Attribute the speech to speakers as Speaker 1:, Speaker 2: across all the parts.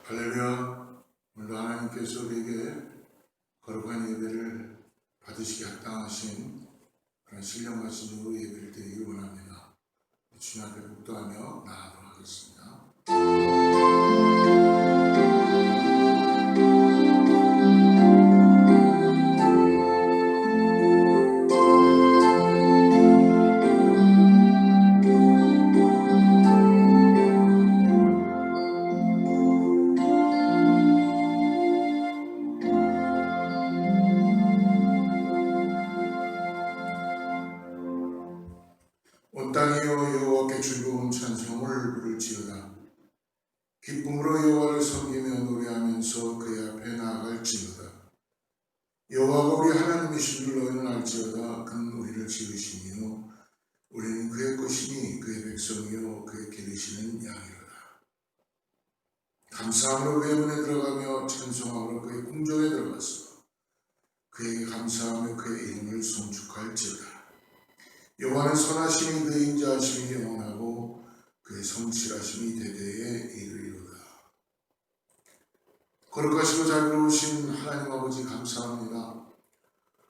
Speaker 1: 할렐루야. 오늘도 하나님께서 우리에게 거룩한 예배를 받으시기 합당하신 그런 신령 가진 으로 예배를 드리기 원합니다. 주님 앞에 묵도하며 나아가도록 하겠습니다. 온 땅이여 여호와께 즐거운 찬송을 부를지어다. 기쁨으로 여호와를 섬기며 노래하면서 그의 앞에 나아갈지어다. 여호와가 우리 하나님이신 줄 너희는 알지어다. 그는 우리를 지으시며 우리는 그의 것이니 그의 백성이요 그의 기르시는 양이로다. 감사함으로 그의 문에 들어가며 찬송함으로 그의 궁정에 들어가서 그에게 감사하며 그의 이름을 송축할지어다. 여호와는 선하심이 그의 인자하심이 영원하고 그의 성실하심이 대대에 이르리로다. 거룩하시고 자비로우신 하나님 아버지 감사합니다.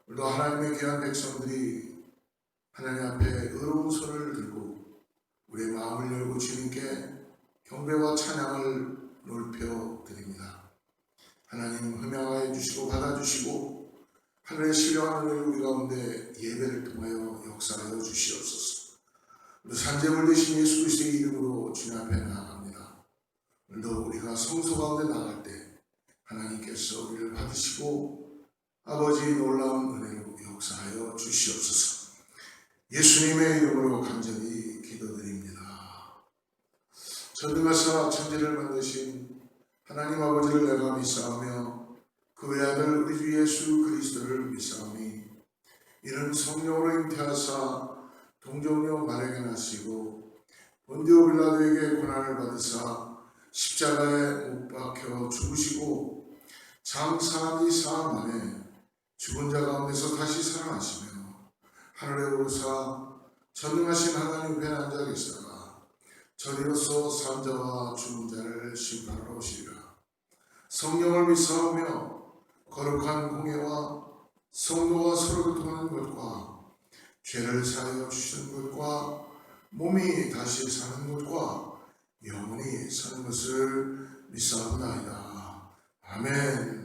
Speaker 1: 오늘도 하나님의 귀한 백성들이 하나님 앞에 의로운 손을 들고 우리의 마음을 열고 주님께 경배와 찬양을 높여 드립니다. 하나님 흠양하여 주시고 받아주시고 하늘의 신령한 우리 가운데 예배를 통하여 역사하여 주시옵소서. 산재물 되신 예수 그리스도의 이름으로 주님 앞에 나아갑니다. 오늘도 우리가 성소 가운데 나갈 때 하나님께서 우리를 받으시고 아버지 놀라운 은혜로 역사하여 주시옵소서. 예수님의 이름으로 간절히 기도드립니다. 전능하사 천지를 만드신 하나님 아버지를 내가 믿사오며 그 외아들 우리 주 예수 그리스도를 믿사오니 이는 성령으로 잉태하사 동정녀 마리아에게 나시고 본디오 빌라도에게 고난을 받으사 십자가에 못 박혀 죽으시고 장사하니 사흘 만에 죽은 자 가운데서 다시 살아나시며 하늘에 오르사 전능하신 하나님 배 앉아 계시다가 저리로서 산 자와 죽은 자를 심판하러 오시리라. 성령을 믿사오며 거룩한 공예와 성도가 서로 교통하는 것과 죄를 사하여 주시는 것과 몸이 다시 사는 것과 영원히 사는 것을 믿사옵나이다. 아멘.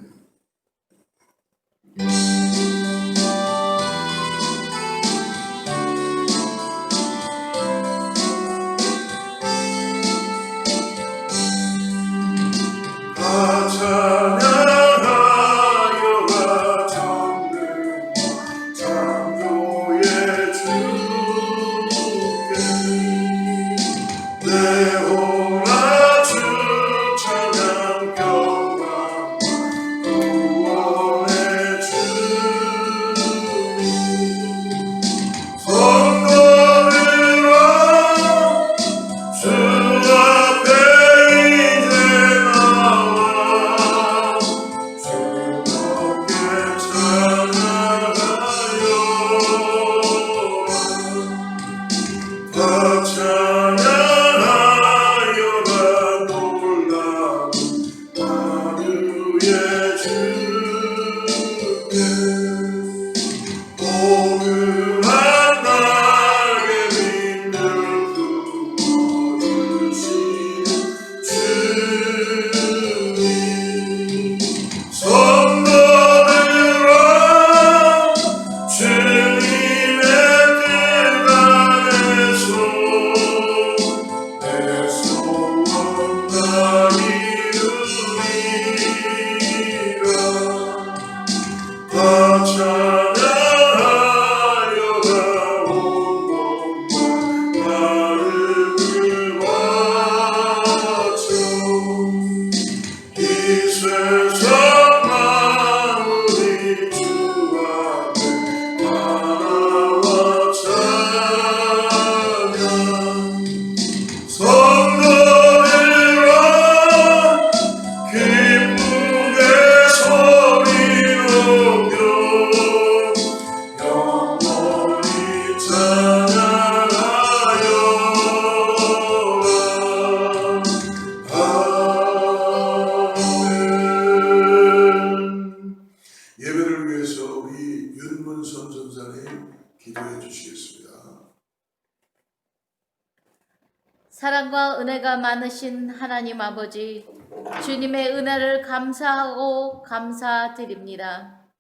Speaker 2: 찬양 경과 구원의 주
Speaker 1: 기도해 주시겠습니다.
Speaker 2: 사랑과 은혜가 많으신 하나님 아버지, 주님의 은혜를 감사하고 감사드립니다.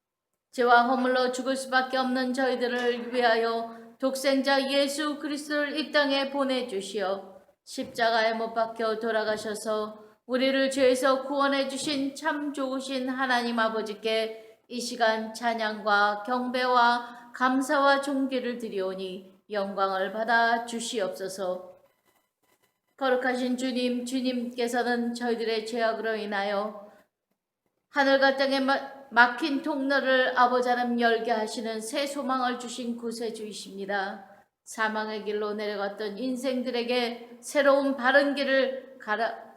Speaker 2: 죄와 허물로 죽을 수밖에 없는 저희들을 위하여 독생자 예수 그리스도를 이 땅에 보내주시어 십자가에 못 박혀 돌아가셔서 우리를 죄에서 구원해 주신 참 좋으신 하나님 아버지께 이 시간 찬양과 경배와 감사와 존귀를 드리오니 영광을 받아 주시옵소서. 거룩하신 주님, 주님께서는 저희들의 죄악으로 인하여 하늘과 땅에 막힌 통로를 아버지 하나님 열게 하시는 새 소망을 주신 구세주이십니다. 사망의 길로 내려갔던 인생들에게 새로운 바른 길을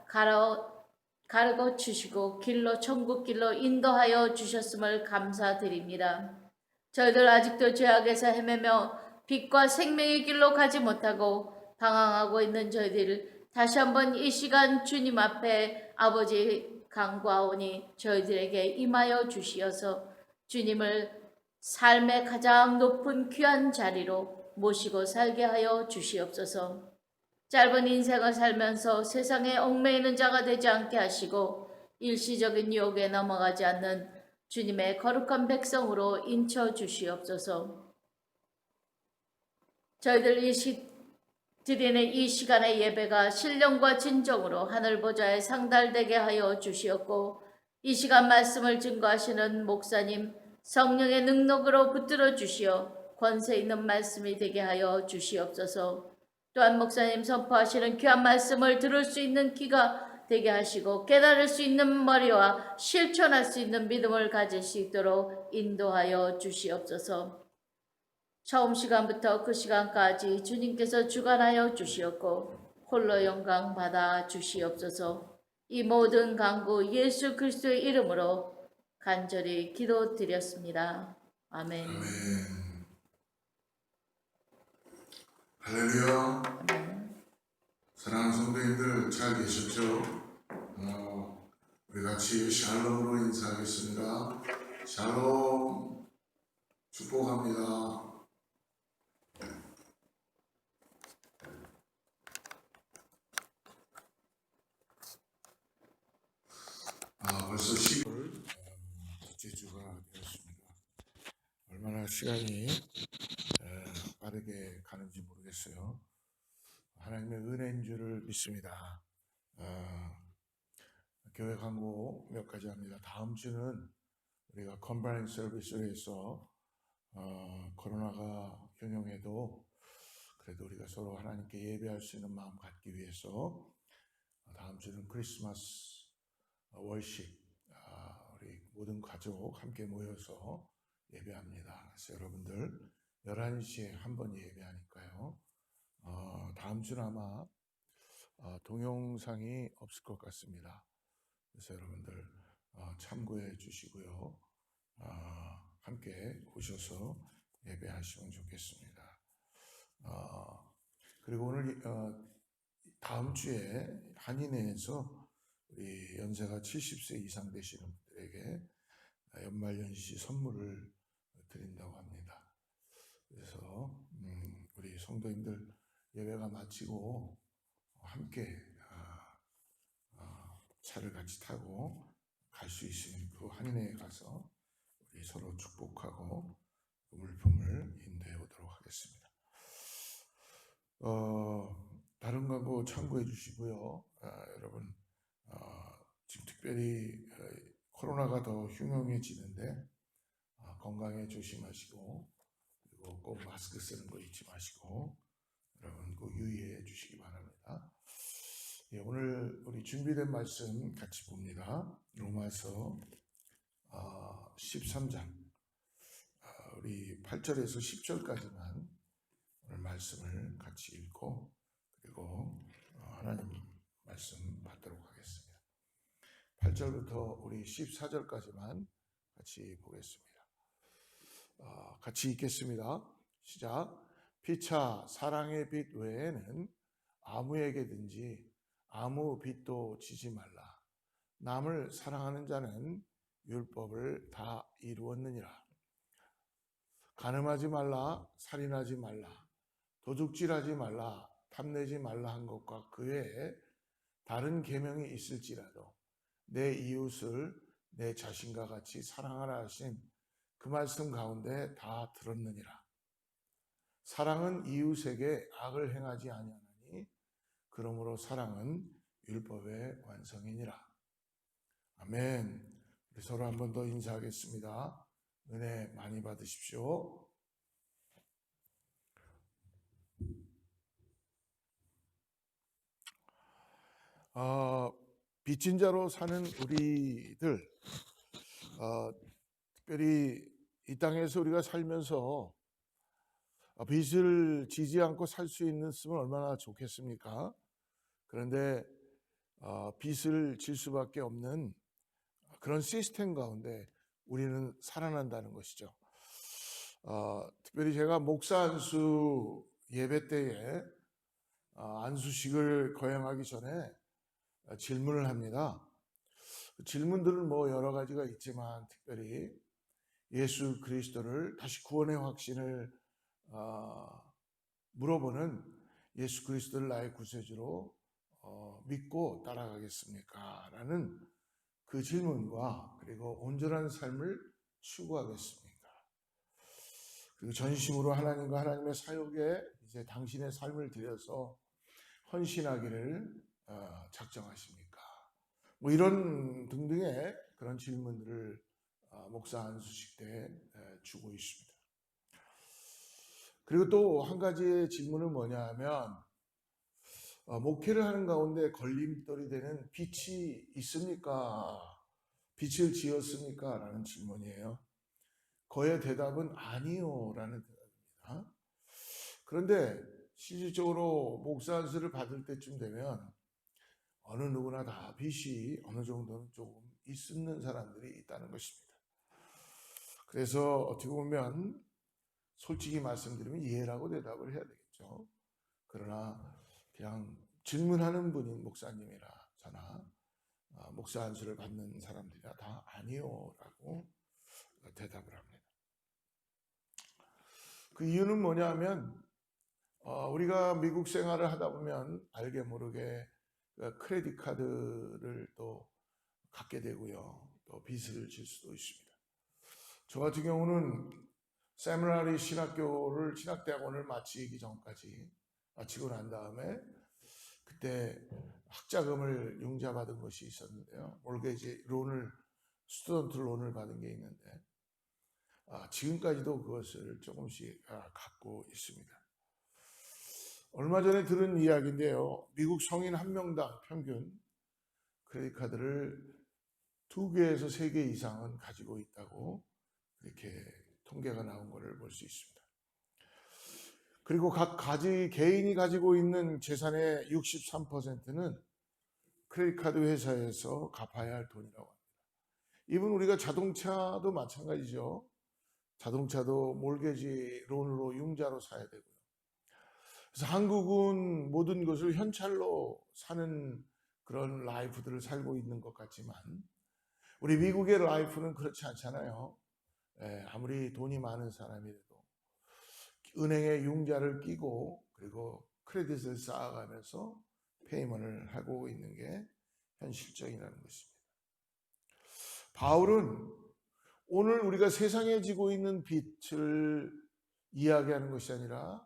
Speaker 2: 가르쳐 주시고 길로 천국 길로 인도하여 주셨음을 감사드립니다. 저희들 아직도 죄악에서 헤매며 빛과 생명의 길로 가지 못하고 방황하고 있는 저희들 다시 한번 이 시간 주님 앞에 아버지 간구하오니 저희들에게 임하여 주시어서 주님을 삶의 가장 높은 귀한 자리로 모시고 살게 하여 주시옵소서. 짧은 인생을 살면서 세상에 얽매이는 자가 되지 않게 하시고 일시적인 유혹에 넘어가지 않는 주님의 거룩한 백성으로 인쳐 주시옵소서. 저희들 드리는 이 시간의 예배가 신령과 진정으로 하늘 보좌에 상달되게 하여 주시옵고 이 시간 말씀을 증거하시는 목사님 성령의 능력으로 붙들어 주시어 권세 있는 말씀이 되게 하여 주시옵소서. 또한 목사님 선포하시는 귀한 말씀을 들을 수 있는 귀가 되게 하시고 깨달을 수 있는 머리와 실천할 수 있는 믿음을 가질 수 있도록 인도하여 주시옵소서. 처음 시간부터 그 시간까지 주님께서 주관하여 주시었고 홀로 영광 받아 주시옵소서. 이 모든 간구 예수 그리스도의 이름으로 간절히 기도드렸습니다. 아멘.
Speaker 1: 아멘. 할렐루야. 사랑하는 성도님들 잘 계셨죠? 우리 같이 샬롬으로 인사하겠습니다. 샬롬 축복합니다. 벌써 10월 둘째 주가 되었습니다. 얼마나 시간이 빠르게 가는지 모르겠어요. 하나님의 은혜인 줄을 믿습니다. 교회 광고 몇 가지 합니다. 다음 주는 우리가 컨바인 서비스를 해서 코로나가 경영해도 그래도 우리가 서로 하나님께 예배할 수 있는 마음 갖기 위해서 다음 주는 크리스마스 월십 우리 모든 가족 함께 모여서 예배합니다. 그래서 여러분들 11시에 한 번 예배하니까요. 다음 주는 아마 동영상이 없을 것 같습니다. 그래서 여러분들 참고해 주시고요. 함께 오셔서 예배하시면 좋겠습니다. 그리고 오늘 다음 주에 한인회에서 우리 연세가 70세 이상 되시는 분들에게 연말연시 선물을 드린다고 합니다. 그래서 우리 성도님들 예배가 마치고 함께 차를 같이 타고 갈 수 있으면 그 한인회에 가서 우리 서로 축복하고 그 물품을 인도해 오도록 하겠습니다. 다른 거 참고해 주시고요. 여러분 지금 특별히 코로나가 더 흉흉해지는데 건강에 조심하시고 그리고 꼭 마스크 쓰는 거 잊지 마시고 여러분 꼭 유의해 주시기 바랍니다. 예, 오늘 우리 준비된 말씀 같이 봅니다. 로마서 13장 우리 8절에서 10절까지만 오늘 말씀을 같이 읽고 그리고 하나님 말씀 받도록 하겠습니다. 8절부터 우리 14절까지만 같이 보겠습니다. 같이 읽겠습니다. 시작. 피차 사랑의 빛 외에는 아무에게든지 아무 빚도 지지 말라. 남을 사랑하는 자는 율법을 다 이루었느니라. 간음하지 말라, 살인하지 말라, 도둑질하지 말라, 탐내지 말라 한 것과 그 외에 다른 계명이 있을지라도 내 이웃을 내 자신과 같이 사랑하라 하신 그 말씀 가운데 다 들었느니라. 사랑은 이웃에게 악을 행하지 아니하나니 그러므로 사랑은 율법의 완성이니라. 아멘. 우리 서로 한 번 더 인사하겠습니다. 은혜 많이 받으십시오. 빚진 자로 사는 우리들, 특별히 이 땅에서 우리가 살면서 빚을 지지 않고 살 수 있으면 얼마나 좋겠습니까? 그런데 빚을 질 수밖에 없는 그런 시스템 가운데 우리는 살아난다는 것이죠. 특별히 제가 목사 안수 예배 때에 안수식을 거행하기 전에 질문을 합니다. 질문들은 뭐 여러 가지가 있지만 특별히 예수 그리스도를 다시 구원의 확신을 물어보는 예수 그리스도를 나의 구세주로 믿고 따라가겠습니까? 라는 그 질문과 그리고 온전한 삶을 추구하겠습니까? 그리고 전심으로 하나님과 하나님의 사역에 이제 당신의 삶을 들여서 헌신하기를 작정하십니까? 뭐 이런 등등의 그런 질문들을 목사 안수식 때 주고 있습니다. 그리고 또 한 가지의 질문은 뭐냐 하면 목회를 하는 가운데 걸림돌이 되는 빚이 있습니까? 빚을 지었습니까? 라는 질문이에요. 그의 대답은 아니요 라는 대답입니다. 그런데 실질적으로 목사 안수를 받을 때쯤 되면 어느 누구나 다 빚이 어느 정도는 조금 있는 사람들이 있다는 것입니다. 그래서 어떻게 보면 솔직히 말씀드리면 이해라고 대답을 해야 되겠죠. 그러나 그냥 질문하는 분인 목사님이나 저나 목사 안수를 받는 사람들이나 다 아니요 라고 대답을 합니다. 그 이유는 뭐냐면 우리가 미국 생활을 하다 보면 알게 모르게 크레딧 카드를 또 갖게 되고요. 또 빚을 질 수도 있습니다. 저 같은 경우는 세미나리 신학대학원을 마치기 전까지 마치고 난 다음에 그때 학자금을 융자받은 것이 있었는데요. 몰게지 론을 스튜던트 론을 받은 게 있는데 지금까지도 그것을 조금씩 갖고 있습니다. 얼마 전에 들은 이야기인데요. 미국 성인 한 명당 평균 크레딧 카드를 2개에서 3개 이상은 가지고 있다고 이렇게 통계가 나온 것을 볼 수 있습니다. 그리고 개인이 가지고 있는 재산의 63%는 크레딧 카드 회사에서 갚아야 할 돈이라고 합니다. 이분 우리가 자동차도 마찬가지죠. 자동차도 몰게지 론으로 융자로 사야 되고요. 그래서 한국은 모든 것을 현찰로 사는 그런 라이프들을 살고 있는 것 같지만 우리 미국의 라이프는 그렇지 않잖아요. 아무리 돈이 많은 사람이라도 은행에 융자를 끼고 그리고 크레딧을 쌓아가면서 페이먼을 하고 있는 게 현실적이라는 것입니다. 바울은 오늘 우리가 세상에 지고 있는 빚을 이야기하는 것이 아니라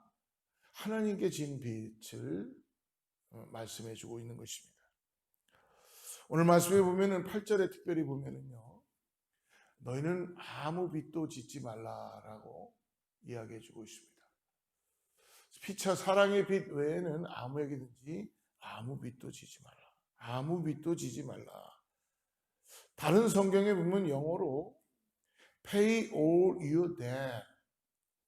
Speaker 1: 하나님께 진 빚을 말씀해 주고 있는 것입니다. 오늘 말씀에 보면은 8절에 특별히 보면은요. 너희는 아무 빚도 짓지 말라라고 이야기해 주고 있습니다. 피차 사랑의 빚 외에는 아무에게든지 아무 빚도 지지 말라. 아무 빚도 지지 말라. 다른 성경에 보면 영어로 pay all your debt.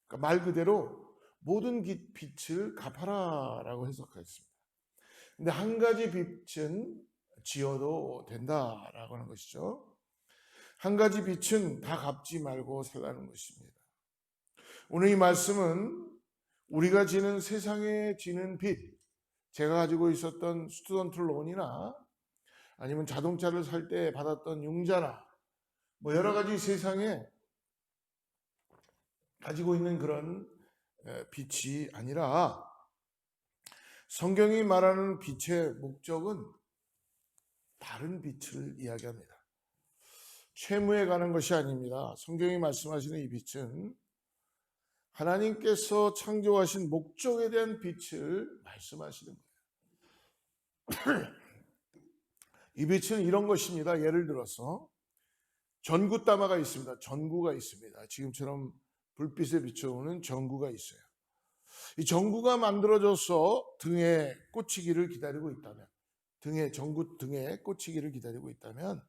Speaker 1: 그러니까 말 그대로 모든 빚을 갚아라라고 해석했습니다. 근데 한 가지 빚은 지어도 된다라고 하는 것이죠. 한 가지 빚은 다 갚지 말고 살라는 것입니다. 오늘 이 말씀은 우리가 지는 세상에 지는 빚, 제가 가지고 있었던 스튜던트 론이나 아니면 자동차를 살 때 받았던 융자나 뭐 여러 가지 세상에 가지고 있는 그런 빛이 아니라 성경이 말하는 빛의 목적은 다른 빛을 이야기합니다. 채무에 관한 것이 아닙니다. 성경이 말씀하시는 이 빛은 하나님께서 창조하신 목적에 대한 빛을 말씀하시는 거예요. 이 빛은 이런 것입니다. 예를 들어서 전구다마가 있습니다. 전구가 있습니다. 지금처럼 불빛에 비춰오는 전구가 있어요. 이 전구가 만들어져서 등에 꽂히기를 기다리고 있다면, 전구 등에 꽂히기를 기다리고 있다면,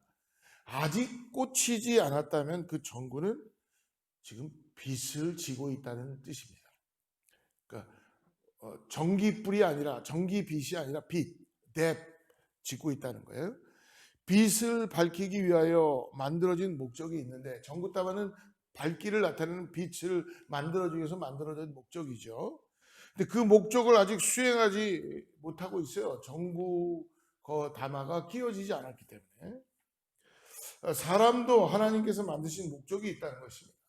Speaker 1: 아직 꽂히지 않았다면 그 전구는 지금 빛을 지고 있다는 뜻입니다. 그러니까 전기불이 아니라, 전기빛이 아니라 빛, 지고 있다는 거예요. 빛을 밝히기 위하여 만들어진 목적이 있는데, 전구다마는 밝기를 나타내는 빛을 만들어주기 위해서 만들어진 목적이죠. 근데 그 목적을 아직 수행하지 못하고 있어요. 전구 다마가 끼워지지 않았기 때문에. 사람도 하나님께서 만드신 목적이 있다는 것입니다.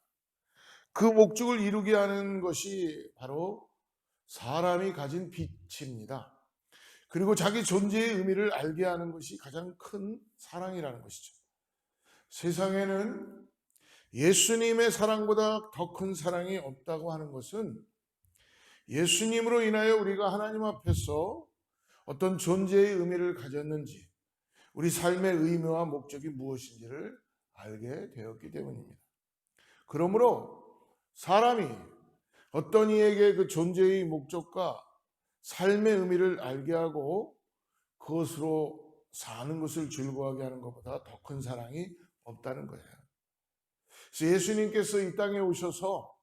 Speaker 1: 그 목적을 이루게 하는 것이 바로 사람이 가진 빛입니다. 그리고 자기 존재의 의미를 알게 하는 것이 가장 큰 사랑이라는 것이죠. 세상에는 예수님의 사랑보다 더 큰 사랑이 없다고 하는 것은 예수님으로 인하여 우리가 하나님 앞에서 어떤 존재의 의미를 가졌는지, 우리 삶의 의미와 목적이 무엇인지를 알게 되었기 때문입니다. 그러므로 사람이 어떤 이에게 그 존재의 목적과 삶의 의미를 알게 하고 그것으로 사는 것을 즐거워하게 하는 것보다 더 큰 사랑이 없다는 거예요. 그래서 예수님께서 이 땅에 오셔서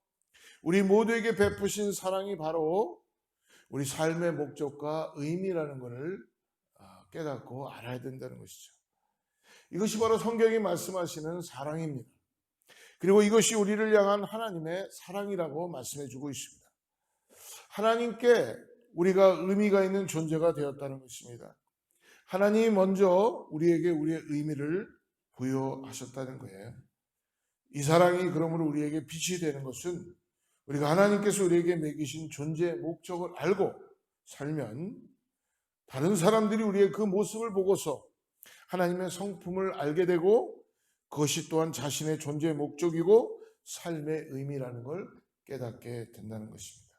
Speaker 1: 우리 모두에게 베푸신 사랑이 바로 우리 삶의 목적과 의미라는 것을 깨닫고 알아야 된다는 것이죠. 이것이 바로 성경이 말씀하시는 사랑입니다. 그리고 이것이 우리를 향한 하나님의 사랑이라고 말씀해 주고 있습니다. 하나님께 우리가 의미가 있는 존재가 되었다는 것입니다. 하나님이 먼저 우리에게 우리의 의미를 부여하셨다는 거예요. 이 사랑이 그러므로 우리에게 빛이 되는 것은 우리가 하나님께서 우리에게 매기신 존재의 목적을 알고 살면 다른 사람들이 우리의 그 모습을 보고서 하나님의 성품을 알게 되고 그것이 또한 자신의 존재의 목적이고 삶의 의미라는 걸 깨닫게 된다는 것입니다.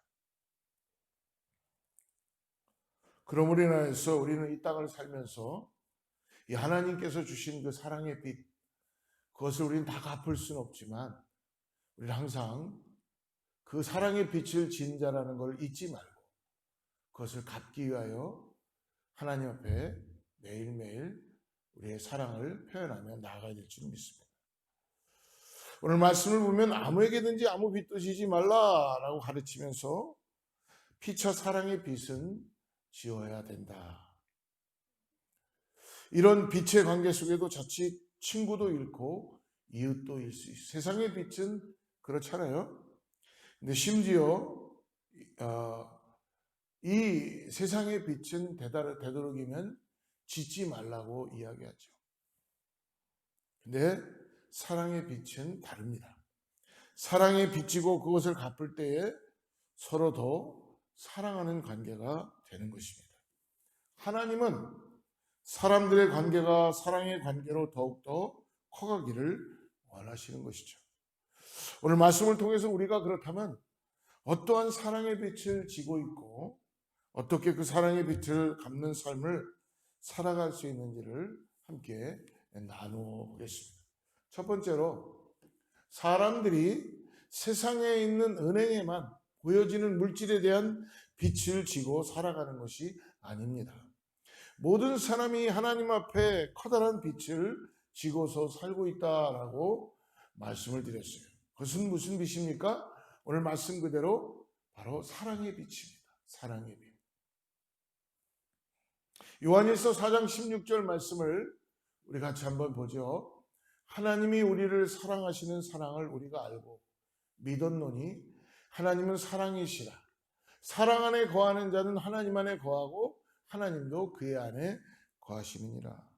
Speaker 1: 그러므로 인하여서 우리는 이 땅을 살면서 이 하나님께서 주신 그 사랑의 빛, 그것을 우리는 다 갚을 수는 없지만 우리는 항상 그 사랑의 빛을 진 자라는 걸 잊지 말고 그것을 갚기 위하여 하나님 앞에 매일매일 우리의 사랑을 표현하며 나아가야 될 줄 믿습니다. 오늘 말씀을 보면 아무에게든지 아무 빛도 지지 말라라고 가르치면서 피차 사랑의 빛은 지어야 된다. 이런 빛의 관계 속에도 자칫 친구도 잃고 이웃도 잃을 수 있어요. 세상의 빛은 그렇잖아요. 근데 심지어 이 세상의 빛은 되도록이면 짓지 말라고 이야기하죠. 근데 사랑의 빛은 다릅니다. 사랑에 비치고 그것을 갚을 때에 서로 더 사랑하는 관계가 되는 것입니다. 하나님은 사람들의 관계가 사랑의 관계로 더욱더 커가기를 원하시는 것이죠. 오늘 말씀을 통해서 우리가 그렇다면 어떠한 사랑의 빛을 지고 있고 어떻게 그 사랑의 빛을 갚는 삶을 살아갈 수 있는지를 함께 나누어 보겠습니다. 첫 번째로 사람들이 세상에 있는 은행에만 보여지는 물질에 대한 빛을 지고 살아가는 것이 아닙니다. 모든 사람이 하나님 앞에 커다란 빛을 지고서 살고 있다라고 말씀을 드렸어요. 그것은 무슨 빛입니까? 오늘 말씀 그대로 바로 사랑의 빛입니다. 사랑의 빛. 요한일서 4장 16절 말씀을 우리 같이 한번 보죠. 하나님이 우리를 사랑하시는 사랑을 우리가 알고 믿었노니 하나님은 사랑이시라. 사랑 안에 거하는 자는 하나님 안에 거하고 하나님도 그의 안에 거하시느니라.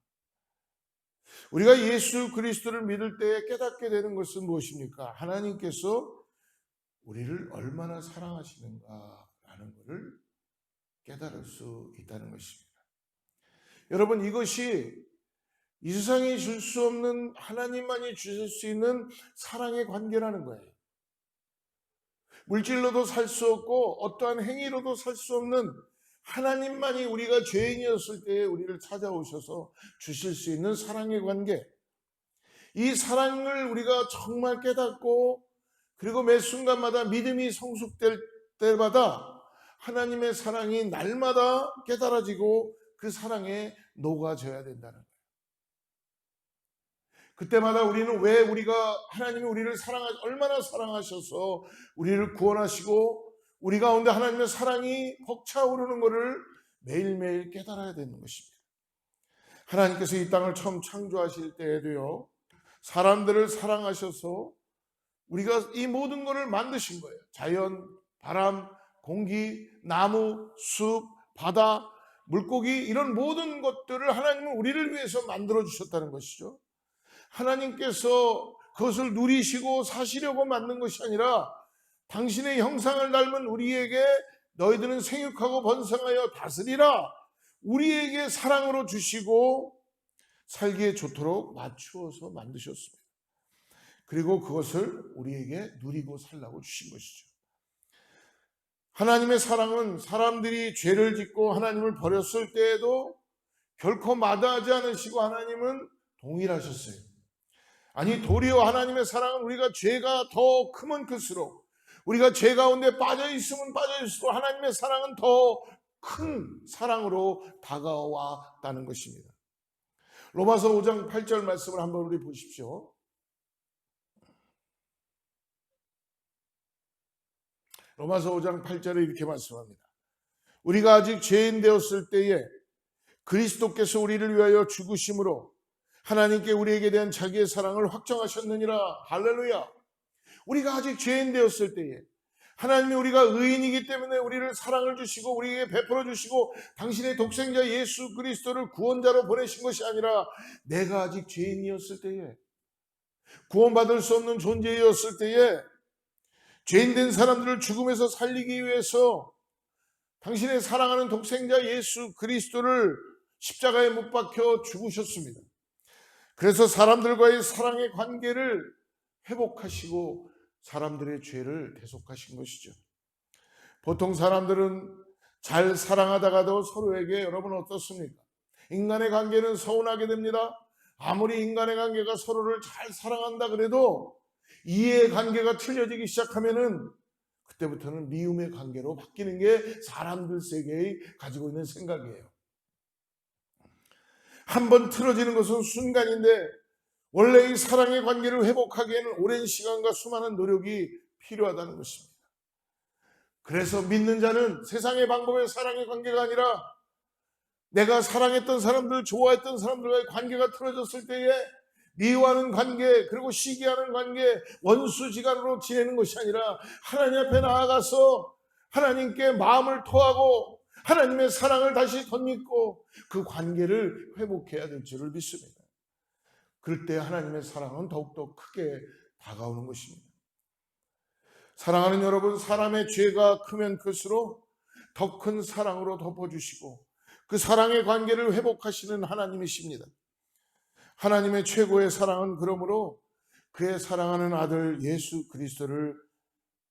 Speaker 1: 우리가 예수 그리스도를 믿을 때에 깨닫게 되는 것은 무엇입니까? 하나님께서 우리를 얼마나 사랑하시는가라는 것을 깨달을 수 있다는 것입니다. 여러분, 이것이 이 세상에 줄 수 없는, 하나님만이 주실 수 있는 사랑의 관계라는 거예요. 물질로도 살 수 없고 어떠한 행위로도 살 수 없는, 하나님만이 우리가 죄인이었을 때에 우리를 찾아오셔서 주실 수 있는 사랑의 관계. 이 사랑을 우리가 정말 깨닫고, 그리고 매 순간마다 믿음이 성숙될 때마다 하나님의 사랑이 날마다 깨달아지고 그 사랑에 녹아져야 된다는 거예요. 그때마다 우리는 왜 하나님이 우리를 얼마나 사랑하셔서 우리를 구원하시고 우리 가운데 하나님의 사랑이 벅차오르는 것을 매일매일 깨달아야 되는 것입니다. 하나님께서 이 땅을 처음 창조하실 때에도요, 사람들을 사랑하셔서 우리가 이 모든 것을 만드신 거예요. 자연, 바람, 공기, 나무, 숲, 바다, 물고기, 이런 모든 것들을 하나님은 우리를 위해서 만들어 주셨다는 것이죠. 하나님께서 그것을 누리시고 사시려고 만든 것이 아니라 당신의 형상을 닮은 우리에게 너희들은 생육하고 번성하여 다스리라, 우리에게 사랑으로 주시고 살기에 좋도록 맞추어서 만드셨습니다. 그리고 그것을 우리에게 누리고 살라고 주신 것이죠. 하나님의 사랑은 사람들이 죄를 짓고 하나님을 버렸을 때에도 결코 마다하지 않으시고 하나님은 동일하셨어요. 아니, 도리어 하나님의 사랑은 우리가 죄가 더 크면 클수록, 우리가 죄 가운데 빠져 있으면 빠져 있을수록 하나님의 사랑은 더 큰 사랑으로 다가왔다는 것입니다. 로마서 5장 8절 말씀을 한번 우리 보십시오. 로마서 5장 8절에 이렇게 말씀합니다. 우리가 아직 죄인 되었을 때에 그리스도께서 우리를 위하여 죽으심으로 하나님께 우리에게 대한 자기의 사랑을 확정하셨느니라. 할렐루야. 우리가 아직 죄인 되었을 때에 하나님이 우리가 의인이기 때문에 우리를 사랑을 주시고 우리에게 베풀어 주시고 당신의 독생자 예수 그리스도를 구원자로 보내신 것이 아니라, 내가 아직 죄인이었을 때에, 구원받을 수 없는 존재였을 때에 죄인된 사람들을 죽음에서 살리기 위해서 당신의 사랑하는 독생자 예수 그리스도를 십자가에 못 박혀 죽으셨습니다. 그래서 사람들과의 사랑의 관계를 회복하시고 사람들의 죄를 대속하신 것이죠. 보통 사람들은 잘 사랑하다가도 서로에게, 여러분 어떻습니까? 인간의 관계는 서운하게 됩니다. 아무리 인간의 관계가 서로를 잘 사랑한다 그래도 이해의 관계가 틀려지기 시작하면은 그때부터는 미움의 관계로 바뀌는 게 사람들 세계에 가지고 있는 생각이에요. 한번 틀어지는 것은 순간인데 원래 이 사랑의 관계를 회복하기에는 오랜 시간과 수많은 노력이 필요하다는 것입니다. 그래서 믿는 자는 세상의 방법의 사랑의 관계가 아니라 내가 사랑했던 사람들, 좋아했던 사람들과의 관계가 틀어졌을 때에 미워하는 관계, 그리고 시기하는 관계, 원수지간으로 지내는 것이 아니라 하나님 앞에 나아가서 하나님께 마음을 토하고 하나님의 사랑을 다시 덧입고 그 관계를 회복해야 될 줄을 믿습니다. 그럴 때 하나님의 사랑은 더욱더 크게 다가오는 것입니다. 사랑하는 여러분, 사람의 죄가 크면 클수록 더 큰 사랑으로 덮어주시고 그 사랑의 관계를 회복하시는 하나님이십니다. 하나님의 최고의 사랑은 그러므로 그의 사랑하는 아들 예수 그리스도를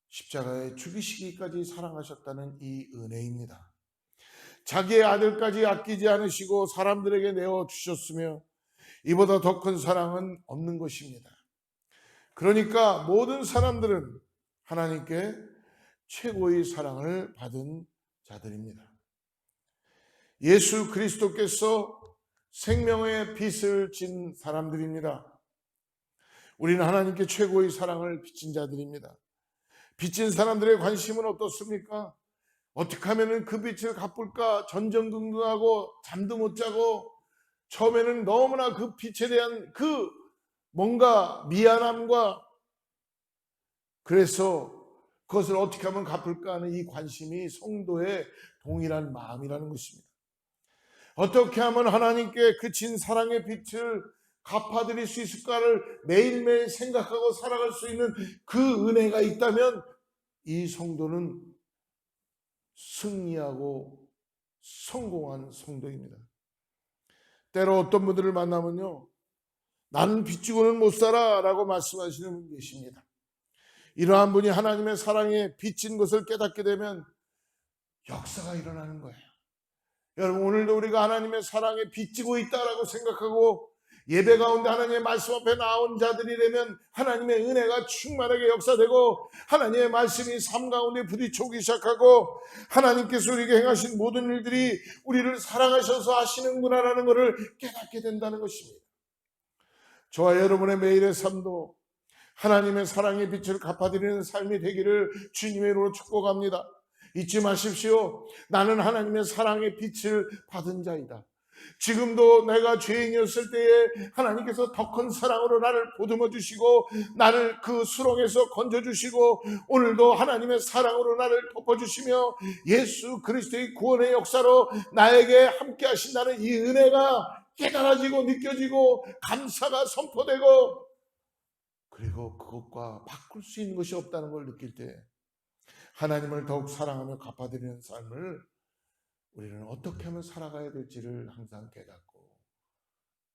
Speaker 1: 십자가에 죽이시기까지 사랑하셨다는 이 은혜입니다. 자기의 아들까지 아끼지 않으시고 사람들에게 내어주셨으며 이보다 더 큰 사랑은 없는 것입니다. 그러니까 모든 사람들은 하나님께 최고의 사랑을 받은 자들입니다. 예수 그리스도께서 생명의 빛을 진 사람들입니다. 우리는 하나님께 최고의 사랑을 비친 자들입니다. 빚진 사람들의 관심은 어떻습니까? 어떻게 하면 그 빚을 갚을까 전전긍긍하고 잠도 못 자고, 처음에는 너무나 그 빚에 대한 그 뭔가 미안함과, 그래서 그것을 어떻게 하면 갚을까 하는 이 관심이 성도의 동일한 마음이라는 것입니다. 어떻게 하면 하나님께 그 진 사랑의 빛을 갚아드릴 수 있을까를 매일매일 생각하고 살아갈 수 있는 그 은혜가 있다면
Speaker 3: 이 성도는 승리하고 성공한 성도입니다. 때로 어떤 분들을 만나면요, 나는 빚지고는 못 살아 라고 말씀하시는 분 계십니다. 이러한 분이 하나님의 사랑에 빚진 것을 깨닫게 되면 역사가 일어나는 거예요. 여러분, 오늘도 우리가 하나님의 사랑에 빚지고 있다라고 생각하고 예배 가운데 하나님의 말씀 앞에 나온 자들이 되면 하나님의 은혜가 충만하게 역사되고 하나님의 말씀이 삶 가운데 부딪혀오기 시작하고 하나님께서 우리에게 행하신 모든 일들이 우리를 사랑하셔서 하시는구나라는 것을 깨닫게 된다는 것입니다. 저와 여러분의 매일의 삶도 하나님의 사랑의 빛을 갚아드리는 삶이 되기를 주님의 이름으로 축복합니다. 잊지 마십시오. 나는 하나님의 사랑의 빛을 받은 자이다. 지금도 내가 죄인이었을 때에 하나님께서 더 큰 사랑으로 나를 보듬어 주시고 나를 그 수렁에서 건져 주시고 오늘도 하나님의 사랑으로 나를 덮어 주시며 예수 그리스도의 구원의 역사로 나에게 함께 하신다는 이 은혜가 깨달아지고 느껴지고 감사가 선포되고 그리고 그것과 바꿀 수 있는 것이 없다는 걸 느낄 때 하나님을 더욱 사랑하며 갚아드리는 삶을 우리는 어떻게 하면 살아가야 될지를 항상 깨닫고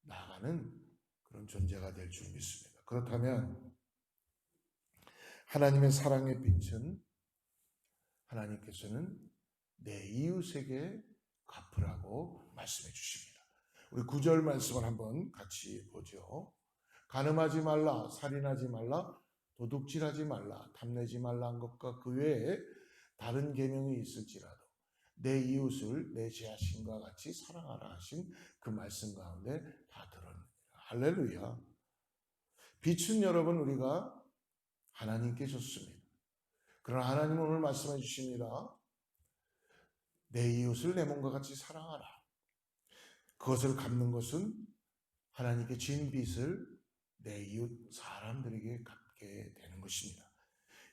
Speaker 3: 나아가는 그런 존재가 될 줄 믿습니다. 그렇다면 하나님의 사랑의 빛은 하나님께서는 내 이웃에게 갚으라고 말씀해 주십니다. 우리 9절 말씀을 한번 같이 보죠. 간음하지 말라, 살인하지 말라, 도둑질하지 말라, 탐내지 말라 한 것과 그 외에 다른 계명이 있을지라도 내 이웃을 내 자신과 같이 사랑하라 하신 그 말씀 가운데 다 들었느니라. 할렐루야. 빛은 여러분 우리가 하나님께 줬습니다. 그러나 하나님은 오늘 말씀해 주십니다. 내 이웃을 내 몸과 같이 사랑하라. 그것을 갚는 것은 하나님께 진 빚을 내 이웃 사람들에게 갚게 되는 것입니다.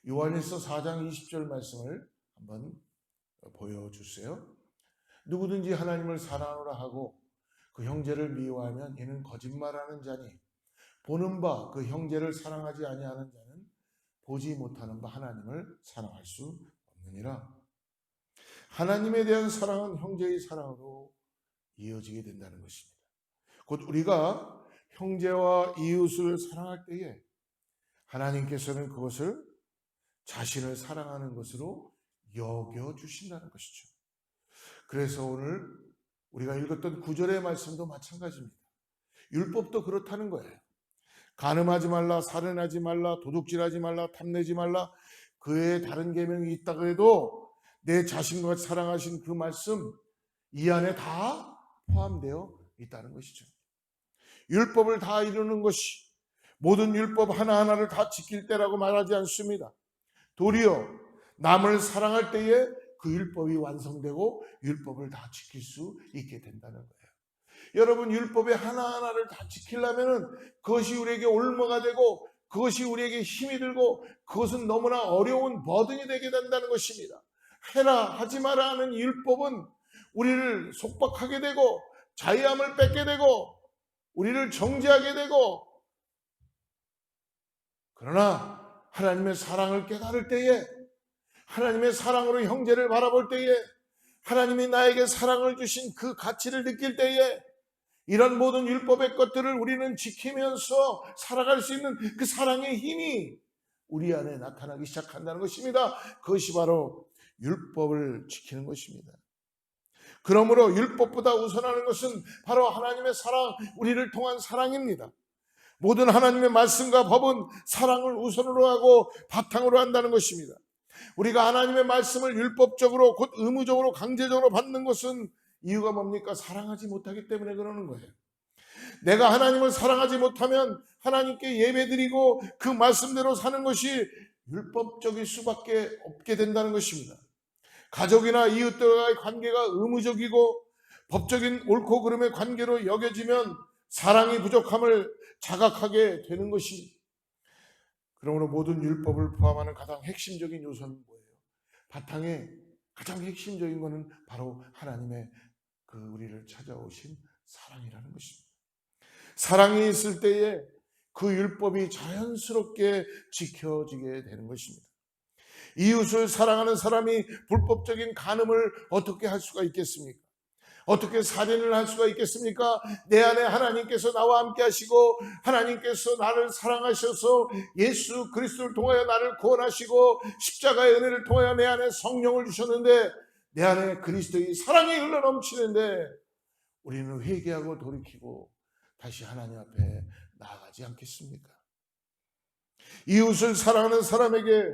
Speaker 3: 요한일서 4장 20절 말씀을 한번 보여주세요. 누구든지 하나님을 사랑하라 하고 그 형제를 미워하면 이는 거짓말하는 자니 보는 바 그 형제를 사랑하지 아니하는 자는 보지 못하는 바 하나님을 사랑할 수 없느니라. 하나님에 대한 사랑은 형제의 사랑으로 이어지게 된다는 것입니다. 곧 우리가 형제와 이웃을 사랑할 때에 하나님께서는 그것을 자신을 사랑하는 것으로 여겨주신다는 것이죠. 그래서 오늘 우리가 읽었던 9절의 말씀도 마찬가지입니다. 율법도 그렇다는 거예요. 간음하지 말라, 살인하지 말라, 도둑질하지 말라, 탐내지 말라, 그 외에 다른 계명이 있다고 해도 내 자신과 사랑하신 그 말씀 이 안에 다 포함되어 있다는 것이죠. 율법을 다 이루는 것이 모든 율법 하나하나를 다 지킬 때라고 말하지 않습니다. 도리어 남을 사랑할 때에 그 율법이 완성되고 율법을 다 지킬 수 있게 된다는 거예요. 여러분, 율법의 하나하나를 다 지키려면 그것이 우리에게 올무가 되고 그것이 우리에게 힘이 들고 그것은 너무나 어려운 버든이 되게 된다는 것입니다. 해라 하지 마라 하는 율법은 우리를 속박하게 되고 자유함을 뺏게 되고 우리를 정죄하게 되고, 그러나 하나님의 사랑을 깨달을 때에, 하나님의 사랑으로 형제를 바라볼 때에, 하나님이 나에게 사랑을 주신 그 가치를 느낄 때에 이런 모든 율법의 것들을 우리는 지키면서 살아갈 수 있는 그 사랑의 힘이 우리 안에 나타나기 시작한다는 것입니다. 그것이 바로 율법을 지키는 것입니다. 그러므로 율법보다 우선하는 것은 바로 하나님의 사랑, 우리를 통한 사랑입니다. 모든 하나님의 말씀과 법은 사랑을 우선으로 하고 바탕으로 한다는 것입니다. 우리가 하나님의 말씀을 율법적으로 곧 의무적으로 강제적으로 받는 것은 이유가 뭡니까? 사랑하지 못하기 때문에 그러는 거예요. 내가 하나님을 사랑하지 못하면 하나님께 예배드리고 그 말씀대로 사는 것이 율법적일 수밖에 없게 된다는 것입니다. 가족이나 이웃들과의 관계가 의무적이고 법적인 옳고 그름의 관계로 여겨지면 사랑이 부족함을 자각하게 되는 것입니다. 그러므로 모든 율법을 포함하는 가장 핵심적인 요소는 뭐예요? 바탕에 가장 핵심적인 것은 바로 하나님의 그 우리를 찾아오신 사랑이라는 것입니다. 사랑이 있을 때에 그 율법이 자연스럽게 지켜지게 되는 것입니다. 이웃을 사랑하는 사람이 불법적인 간음을 어떻게 할 수가 있겠습니까? 어떻게 살인을 할 수가 있겠습니까? 내 안에 하나님께서 나와 함께 하시고 하나님께서 나를 사랑하셔서 예수 그리스도를 통하여 나를 구원하시고 십자가의 은혜를 통하여 내 안에 성령을 주셨는데 내 안에 그리스도의 사랑이 흘러넘치는데 우리는 회개하고 돌이키고 다시 하나님 앞에 나아가지 않겠습니까? 이웃을 사랑하는 사람에게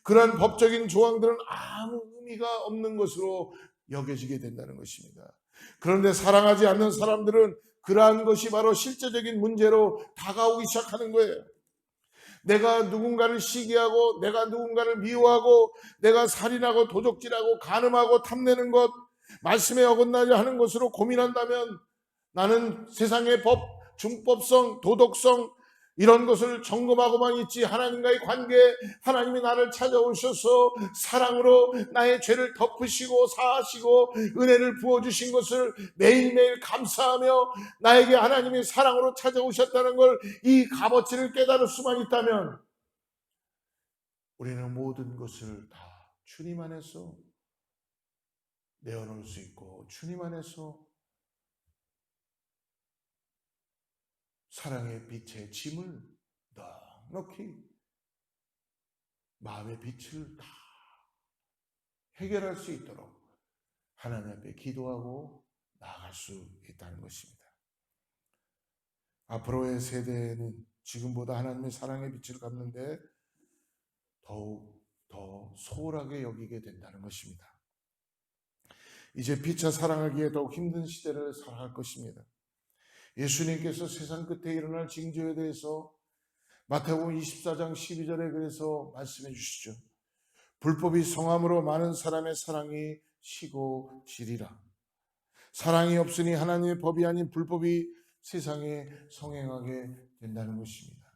Speaker 3: 그러한 법적인 조항들은 아무 의미가 없는 것으로 여겨지게 된다는 것입니다. 그런데 사랑하지 않는 사람들은 그러한 것이 바로 실제적인 문제로 다가오기 시작하는 거예요. 내가 누군가를 시기하고 내가 누군가를 미워하고 내가 살인하고 도적질하고 간음하고 탐내는 것, 말씀에 어긋나지 하는 것으로 고민한다면 나는 세상의 법, 중법성, 도덕성 이런 것을 점검하고만 있지 하나님과의 관계, 하나님이 나를 찾아오셔서 사랑으로 나의 죄를 덮으시고 사하시고 은혜를 부어주신 것을 매일매일 감사하며 나에게 하나님이 사랑으로 찾아오셨다는 걸 이 값어치를 깨달을 수만 있다면 우리는 모든 것을 다 주님 안에서 내어놓을 수 있고 주님 안에서 사랑의 빛의 짐을 넉넉히 마음의 빛을 다 해결할 수 있도록 하나님 앞에 기도하고 나아갈 수 있다는 것입니다. 앞으로의 세대는 지금보다 하나님의 사랑의 빛을 갚는데 더욱 더 소홀하게 여기게 된다는 것입니다. 이제 피차 사랑하기에 더욱 힘든 시대를 살아갈 것입니다. 예수님께서 세상 끝에 일어날 징조에 대해서 마태복음 24장 12절에 그래서 말씀해 주시죠. 불법이 성함으로 많은 사람의 사랑이 식고 지리라. 사랑이 없으니 하나님의 법이 아닌 불법이 세상에 성행하게 된다는 것입니다.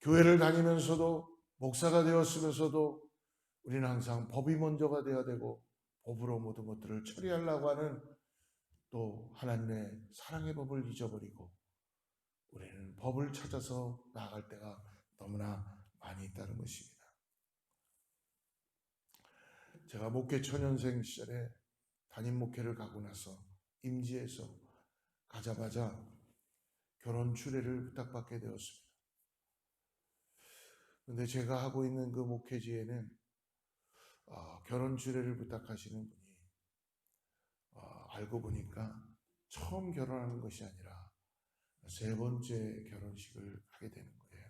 Speaker 3: 교회를 다니면서도 목사가 되었으면서도 우리는 항상 법이 먼저가 되어야 되고 법으로 모든 것들을 처리하려고 하는 또 하나님의 사랑의 법을 잊어버리고 우리는 법을 찾아서 나아갈 때가 너무나 많이 있다는 것입니다. 제가 목회 초년생 시절에 담임 목회를 가고 나서 임지에서 가자마자 결혼 주례를 부탁받게 되었습니다. 그런데 제가 하고 있는 그 목회지에는 결혼 주례를 부탁하시는 분이 알고 보니까 처음 결혼하는 것이 아니라 세 번째 결혼식을 하게 되는 거예요.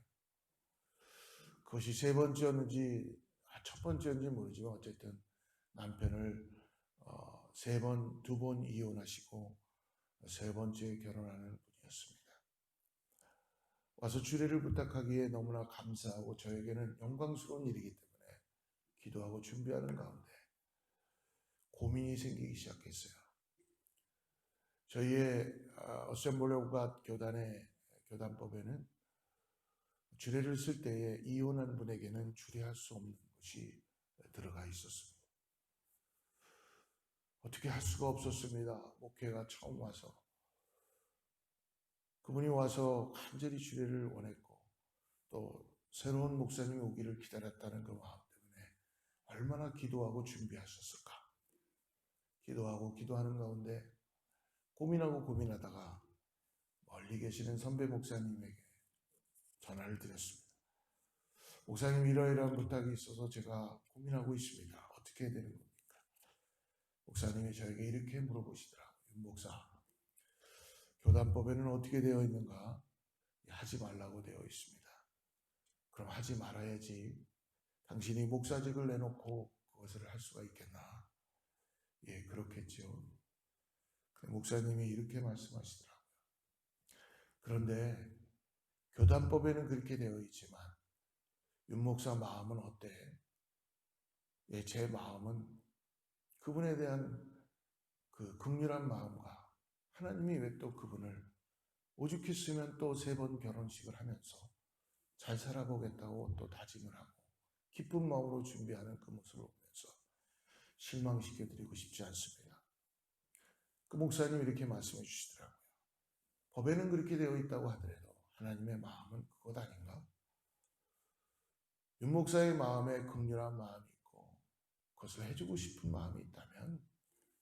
Speaker 3: 그것이 세 번째였는지 첫 번째였는지 모르지만 어쨌든 남편을 두 번 이혼하시고 세 번째 결혼하는 분이었습니다. 와서 주례를 부탁하기에 너무나 감사하고 저에게는 영광스러운 일이기 때문에 기도하고 준비하는 가운데 고민이 생기기 시작했어요. 저희의 어셈블리 오브 갓 교단의 교단법에는 주례를 쓸 때에 이혼한 분에게는 주례할 수 없는 것이 들어가 있었습니다. 어떻게 할 수가 없었습니다. 목회가 처음 와서 그분이 와서 간절히 주례를 원했고 또 새로운 목사님이 오기를 기다렸다는 그 마음 때문에 얼마나 기도하고 준비하셨을까. 기도하고 기도하는 가운데 고민하다가 멀리 계시는 선배 목사님에게 전화를 드렸습니다. 목사님 이러이러한 부탁이 있어서 제가 고민하고 있습니다. 어떻게 해야 되는 겁니까? 목사님이 저에게 이렇게 물어보시더라고요. 목사, 교단법에는 어떻게 되어 있는가? 하지 말라고 되어 있습니다. 그럼 하지 말아야지. 당신이 목사직을 내놓고 그것을 할 수가 있겠나? 예, 그렇겠죠. 목사님이 이렇게 말씀하시더라고요. 그런데 교단법에는 그렇게 되어 있지만 윤 목사 마음은 어때? 예, 제 마음은 그분에 대한 그 긍휼한 마음과 하나님이 왜 또 그분을 오죽했으면 또 세 번 결혼식을 하면서 잘 살아보겠다고 또 다짐을 하고 기쁜 마음으로 준비하는 그 모습을 보면서 실망시켜드리고 싶지 않습니다. 그 목사님이 이렇게 말씀해 주시더라고요. 법에는 그렇게 되어 있다고 하더라도 하나님의 마음은 그것 아닌가? 윤 목사의 마음에 긍휼한 마음이 있고 그것을 해주고 싶은 마음이 있다면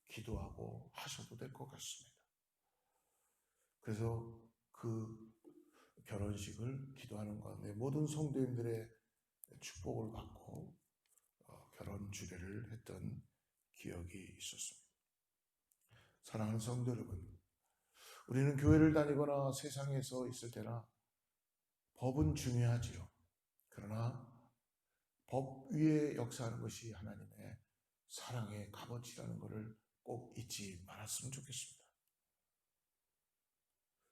Speaker 3: 기도하고 하셔도 될 것 같습니다. 그래서 그 결혼식을 기도하는 가운데 모든 성도님들의 축복을 받고 결혼 주례를 했던 기억이 있었습니다. 사랑하는 성도 여러분, 우리는 교회를 다니거나 세상에서 있을 때나 법은 중요하지요. 그러나 법 위에 역사하는 것이 하나님의 사랑의 값어치라는 것을 꼭 잊지 말았으면 좋겠습니다.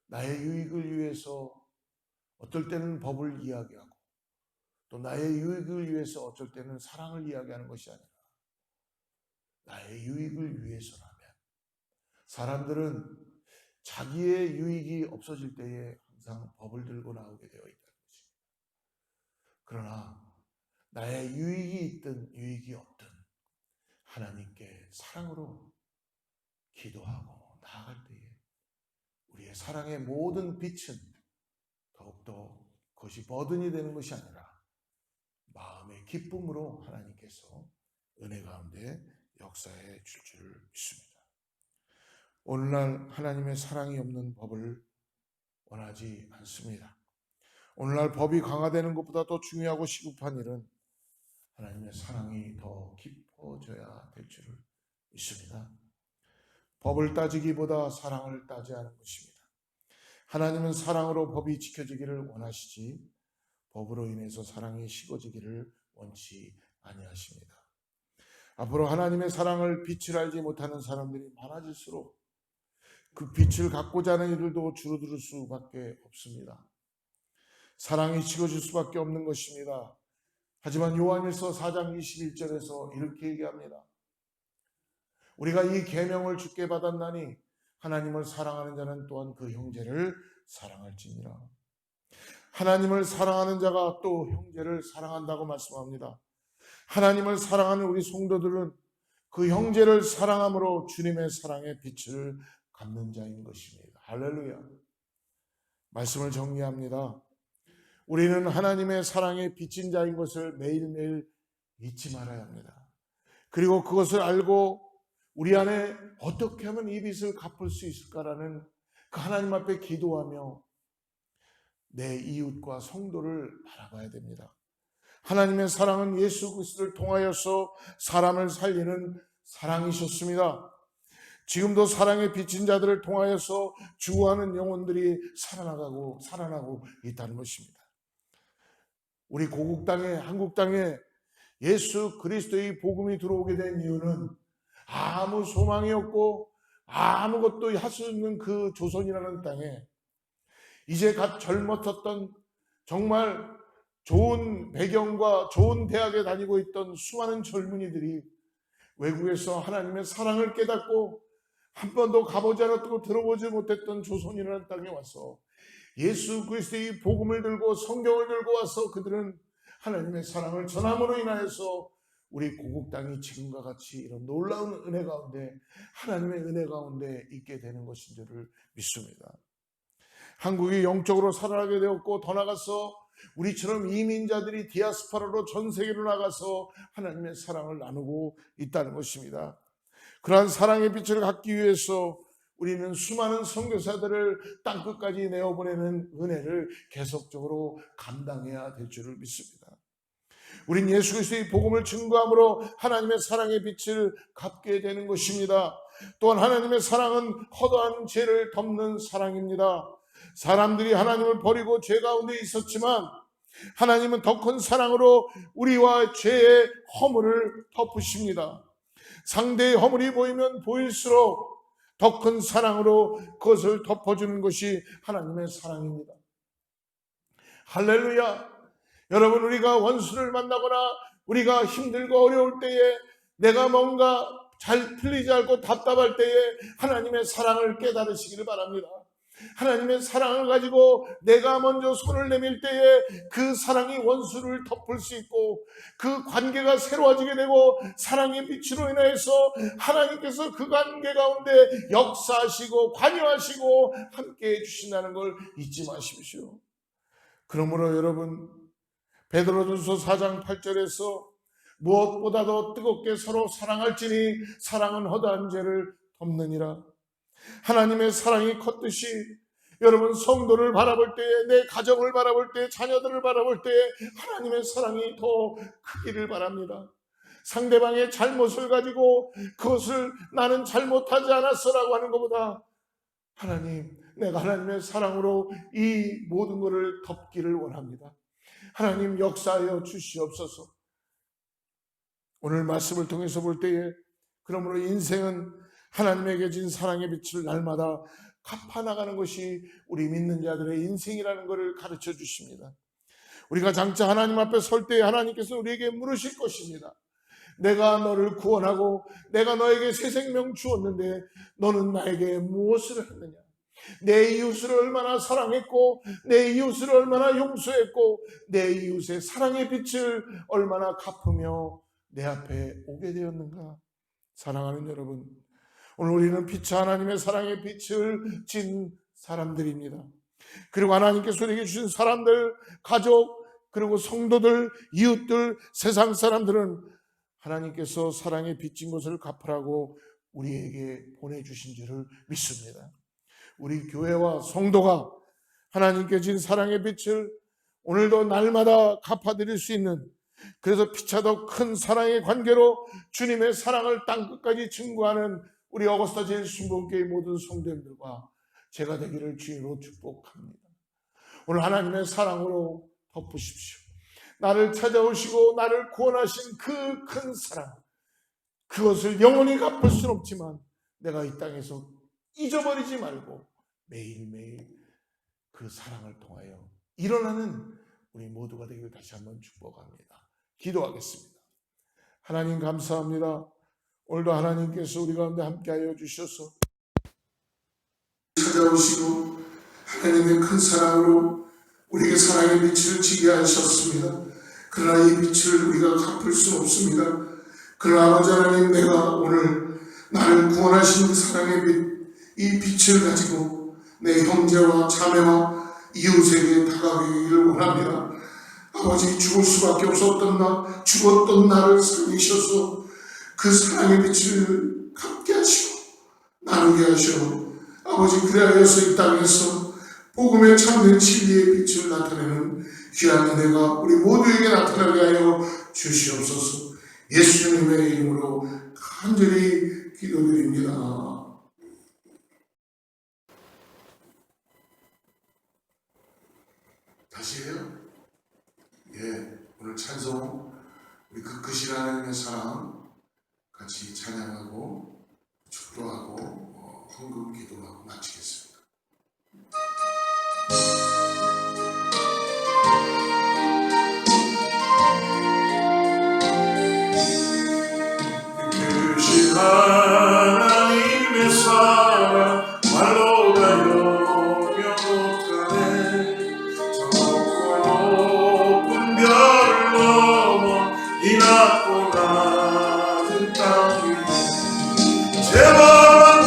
Speaker 3: 나의 유익을 위해서 어떨 때는 법을 이야기하고 또 나의 유익을 위해서 어쩔 때는 사랑을 이야기하는 것이 아니라 나의 유익을 위해서라면 사람들은 자기의 유익이 없어질 때에 항상 법을 들고 나오게 되어 있다는 것입니다. 그러나 나의 유익이 있든 유익이 없든 하나님께 사랑으로 기도하고 나아갈 때에 우리의 사랑의 모든 빛은 더욱더 그것이 버든이 되는 것이 아니라 마음의 기쁨으로 하나님께서 은혜 가운데 역사해 줄 줄을 믿습니다. 오늘날 하나님의 사랑이 없는 법을 원하지 않습니다. 오늘날 법이 강화되는 것보다 더 중요하고 시급한 일은 하나님의 사랑이 더 깊어져야 될 줄을 믿습니다. 법을 따지기보다 사랑을 따져야 하는 것입니다. 하나님은 사랑으로 법이 지켜지기를 원하시지 법으로 인해서 사랑이 식어지기를 원치 아니하십니다. 앞으로 하나님의 사랑을 빛을 알지 못하는 사람들이 많아질수록 그 빛을 갖고자 하는 이들도 줄어들 수밖에 없습니다. 사랑이 식어질 수밖에 없는 것입니다. 하지만 요한일서 4장 21절에서 이렇게 얘기합니다. 우리가 이 계명을 주께 받았나니 하나님을 사랑하는 자는 또한 그 형제를 사랑할지니라. 하나님을 사랑하는 자가 또 형제를 사랑한다고 말씀합니다. 하나님을 사랑하는 우리 성도들은 그 형제를 사랑함으로 주님의 사랑의 빛을 갚는 자인 것입니다. 할렐루야. 말씀을 정리합니다. 우리는 하나님의 사랑에 빚진 자인 것을 매일매일 잊지 말아야 합니다. 그리고 그것을 알고 우리 안에 어떻게 하면 이 빚을 갚을 수 있을까라는 그 하나님 앞에 기도하며 내 이웃과 성도를 바라봐야 됩니다. 하나님의 사랑은 예수 그리스도를 통하여서 사람을 살리는 사랑이셨습니다. 지금도 사랑에 비친 자들을 통하여서 주구하는 영혼들이 살아나고 있다는 것입니다. 우리 고국 땅에, 한국 땅에 예수 그리스도의 복음이 들어오게 된 이유는 아무 소망이 없고 아무것도 할 수 없는 그 조선이라는 땅에 이제 갓 젊어졌던 정말 좋은 배경과 좋은 대학에 다니고 있던 수많은 젊은이들이 외국에서 하나님의 사랑을 깨닫고 한 번도 가보지 않았고 들어보지 못했던 조선이라는 땅에 와서 예수 그리스도의 복음을 들고 성경을 들고 와서 그들은 하나님의 사랑을 전함으로 인하여서 우리 고국 땅이 지금과 같이 이런 놀라운 은혜 가운데 하나님의 은혜 가운데 있게 되는 것인 줄을 믿습니다. 한국이 영적으로 살아나게 되었고 더 나아가서 우리처럼 이민자들이 디아스포라로 전 세계로 나가서 하나님의 사랑을 나누고 있다는 것입니다. 그러한 사랑의 빛을 갖기 위해서 우리는 수많은 선교사들을 땅끝까지 내어보내는 은혜를 계속적으로 감당해야 될 줄을 믿습니다. 우린 예수 그리스도의 복음을 증거함으로 하나님의 사랑의 빛을 갚게 되는 것입니다. 또한 하나님의 사랑은 허다한 죄를 덮는 사랑입니다. 사람들이 하나님을 버리고 죄 가운데 있었지만 하나님은 더 큰 사랑으로 우리와 죄의 허물을 덮으십니다. 상대의 허물이 보이면 보일수록 더 큰 사랑으로 그것을 덮어주는 것이 하나님의 사랑입니다. 할렐루야. 여러분, 우리가 원수를 만나거나 우리가 힘들고 어려울 때에 내가 뭔가 잘 풀리지 않고 답답할 때에 하나님의 사랑을 깨달으시기를 바랍니다. 하나님의 사랑을 가지고 내가 먼저 손을 내밀 때에 그 사랑이 원수를 덮을 수 있고 그 관계가 새로워지게 되고 사랑의 빛으로 인해서 하나님께서 그 관계 가운데 역사하시고 관여하시고 함께해 주신다는 걸 잊지 마십시오. 그러므로 여러분, 베드로전서 4장 8절에서 무엇보다도 뜨겁게 서로 사랑할지니 사랑은 허다한 죄를 덮느니라. 하나님의 사랑이 컸듯이 여러분 성도를 바라볼 때에, 내 가정을 바라볼 때, 자녀들을 바라볼 때에 하나님의 사랑이 더 크기를 바랍니다. 상대방의 잘못을 가지고 그것을 나는 잘못하지 않았어라고 하는 것보다 하나님, 내가 하나님의 사랑으로 이 모든 것을 덮기를 원합니다. 하나님 역사하여 주시옵소서. 오늘 말씀을 통해서 볼 때에 그러므로 인생은 하나님에게 진 사랑의 빛을 날마다 갚아나가는 것이 우리 믿는 자들의 인생이라는 것을 가르쳐 주십니다. 우리가 장차 하나님 앞에 설 때에 하나님께서 우리에게 물으실 것입니다. 내가 너를 구원하고 내가 너에게 새 생명 주었는데 너는 나에게 무엇을 했느냐? 내 이웃을 얼마나 사랑했고 내 이웃을 얼마나 용서했고 내 이웃의 사랑의 빛을 얼마나 갚으며 내 앞에 오게 되었는가? 사랑하는 여러분, 오늘 우리는 빛이 하나님의 사랑의 빛을 진 사람들입니다. 그리고 하나님께서 우리에게 주신 사람들, 가족, 그리고 성도들, 이웃들, 세상 사람들은 하나님께서 사랑의 빛인 것을 갚으라고 우리에게 보내주신 줄을 믿습니다. 우리 교회와 성도가 하나님께 진 사랑의 빛을 오늘도 날마다 갚아드릴 수 있는, 그래서 피차도 큰 사랑의 관계로 주님의 사랑을 땅끝까지 증거하는 우리 어거스타 제일신봉교회 모든 성도님들과 제가 되기를 주님으로 축복합니다. 오늘 하나님의 사랑으로 덮으십시오. 나를 찾아오시고 나를 구원하신 그 큰 사랑, 그것을 영원히 갚을 수는 없지만 내가 이 땅에서 잊어버리지 말고 매일매일 그 사랑을 통하여 일어나는 우리 모두가 되기를 다시 한번 축복합니다. 기도하겠습니다. 하나님 감사합니다. 오늘도 하나님께서 우리 가운데 함께하여 주셔서
Speaker 1: 찾아오시고 하나님의 큰 사랑으로 우리에게 사랑의 빛을 지게 하셨습니다. 그러나 이 빛을 우리가 갚을 수는 없습니다. 그러나 아버지 하나님, 내가 오늘 나를 구원하신 그 사랑의 빛, 이 빛을 가지고 내 형제와 자매와 이웃에게 다가가기를 원합니다. 아버지, 죽을 수밖에 없었던 나, 죽었던 나를 살리셔서 그 사랑의 빛을 갚게 하시고 나누게 하시고 아버지, 그래야여서 이 땅에서 복음의 참된 진리의 빛을 나타내는 귀한 은혜가 우리 모두에게 나타나게 하여 주시옵소서. 예수님의 이름으로 간절히 기도드립니다. 다시 해요? 예, 오늘 찬송 우리 그 크신 하나님의 사랑 같이 찬양하고 축도하고 헌금 기도하고 마치겠습니다.
Speaker 4: 크신 하나님의 사랑 말로 다 용여 못하네. 저 높고 높은 별을 넘어 이 낮고 낮은 땅 위에 제발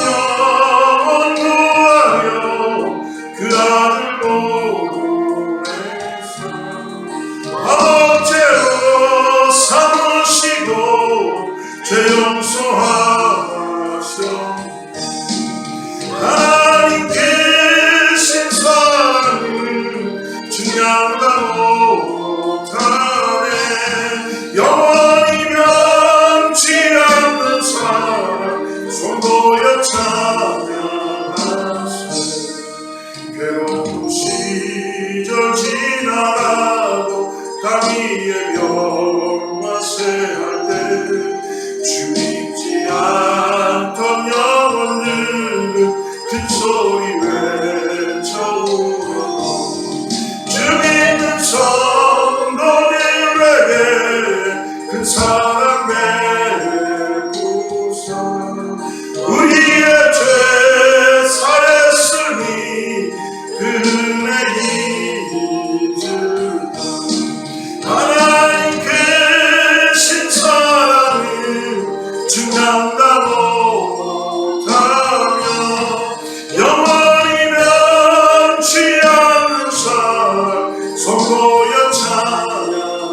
Speaker 4: 영원 구하여 그 아들 보내사 아버지로 삼으시고 죄 용서하셔. 하나님 계신 사랑을 증명하다 못하네. 영원히 변치 않는 사랑 손보여 찬양하세. 괴로운 시절 지나가도 강 위에 별과 새할 때 주 믿지 않던 영혼 늙은 큰 소리 외쳐 울어. 주 믿는 성도들에게 큰 사랑 베푸사. 우리의 죄 사했으니 그 은혜 잊으라. 하나님 계신 사랑을 증명다 못하며 영원히 변치 않는 사랑 선보여 찬양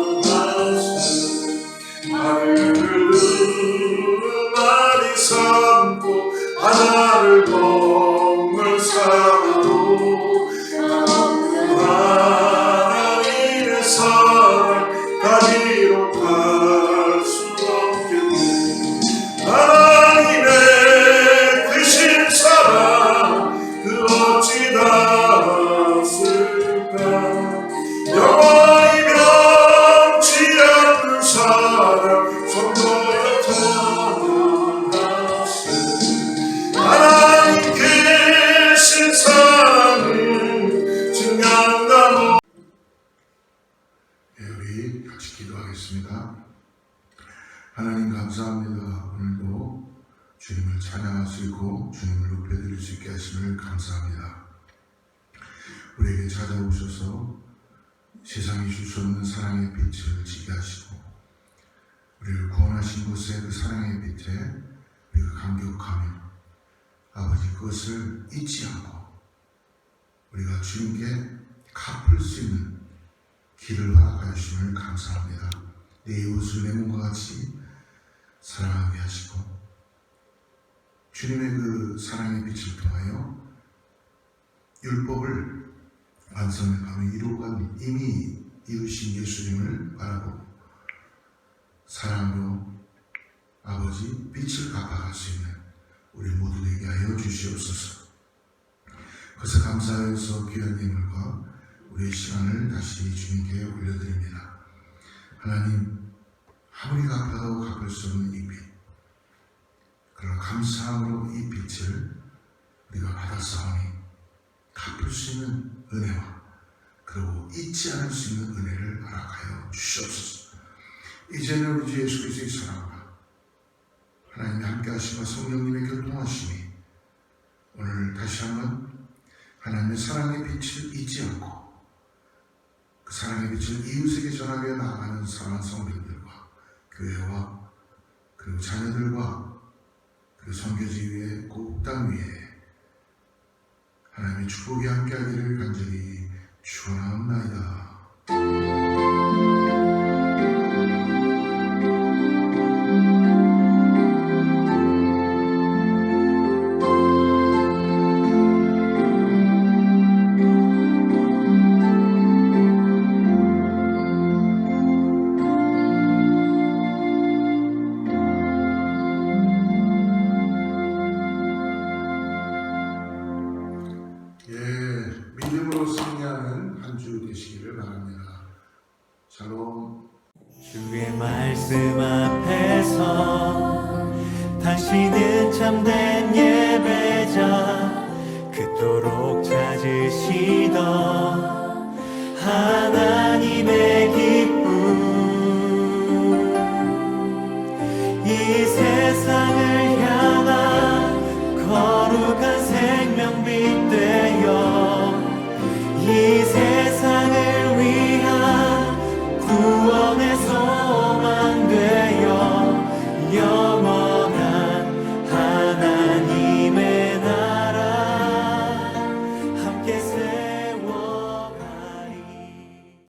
Speaker 1: 기도하겠습니다. 하나님 감사합니다. 오늘도 주님을 찬양할 수 있고 주님을 높여드릴 수 있게 하심을 감사합니다. 우리에게 찾아오셔서 세상이 줄 수 없는 사랑의 빛을 지게 하시고 우리를 구원하신 곳에 그 사랑의 빛에 우리가 감격하며 아버지 그것을 잊지 않고 우리가 주님께 갚을 수 있는 길을 허락하여 주심을 감사합니다. 내 이웃을 내 몸과 같이 사랑하게 하시고 주님의 그 사랑의 빛을 통하여 율법을 완성하며 이루어간 이미 이루신 예수님을 바라보고 사랑으로 아버지 빛을 갚아갈 수 있는 우리 모두 되게 하여 주시옵소서. 그래서 감사해서 귀한 예물과 우리의 시간을 다시 주님께 올려드립니다. 하나님, 아무리 갚아도 갚을 수 없는 이 빛, 그러나 감사함으로 이 빛을 우리가 받았사오니 갚을 수 있는 은혜와 그리고 잊지 않을 수 있는 은혜를 허락하여 주시옵소서. 이제는 우리 주 예수 그리스도의 사랑과 하나님의 함께하심과 성령님의 교통하심이 오늘 다시 한번 하나님의 사랑의 빛을 잊지 않고 그 사랑의 빛을 이웃에게 전하게 나아가는 사랑하는 성도들과 교회와 그리고 자녀들과 그리고 선교지 위에 곡당 위에 하나님의 축복이 함께하기를 간절히 축원하옵나이다. 믿음으로 승리하는 한 주 되시기를 바랍니다. 샬롬.
Speaker 5: 주의 말씀 앞에서 당신은 참된 예배자 그토록 찾으시던